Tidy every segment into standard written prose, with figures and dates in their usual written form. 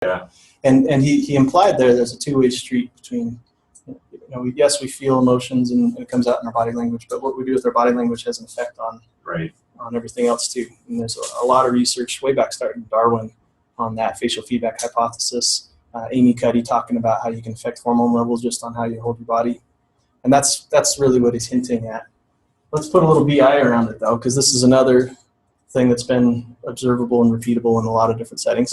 Yeah. And he implied there's a two-way street between, yes, we feel emotions and it comes out in our body language, but what we do with our body language has an effect on everything else too. And there's a lot of research way back starting Darwin on that facial feedback hypothesis. Amy Cuddy talking about how you can affect hormone levels just on how you hold your body. And that's really what he's hinting at. Let's put a little BI around it though, because this is another thing that's been observable and repeatable in a lot of different settings.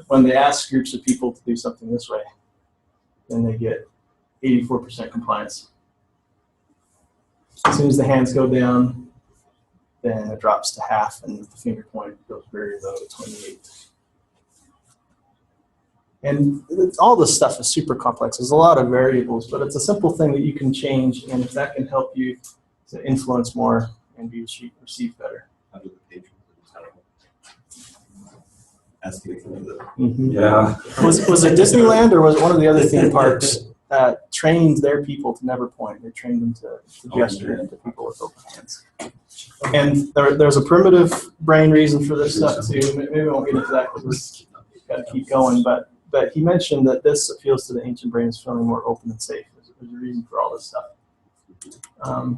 When they ask groups of people to do something this way, then they get 84% compliance. As soon as the hands go down, then it drops to half, and the finger point goes very low to 28. And all this stuff is super complex. There's a lot of variables, but it's a simple thing that you can change, and if that can help you to influence more and be received better. Yeah. Was it Disneyland or was it one of the other theme parks that trained their people to never point? They trained them to gesture to people with open hands. And there's a primitive brain reason for this stuff too. Maybe we won't get into that because we've got to keep going. But he mentioned that this appeals to the ancient brain as feeling more open and safe. There's a reason for all this stuff.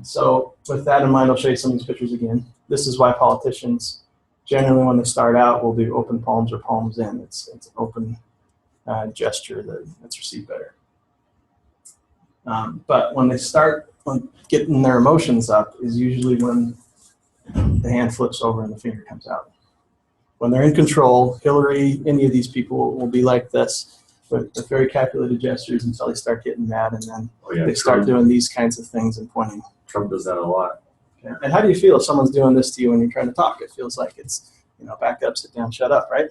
So with that in mind, I'll show you some of these pictures again. This is why politicians generally, when they start out, will do open palms or palms in. It's an open gesture that's received better. But when they start getting their emotions up is usually when the hand flips over and the finger comes out. When they're in control, Hillary, any of these people will be like this with very calculated gestures until they start getting mad, and then they start doing these kinds of things and pointing. Trump does that a lot. Okay. And how do you feel if someone's doing this to you when you're trying to talk? It feels like it's, back up, sit down, shut up, right?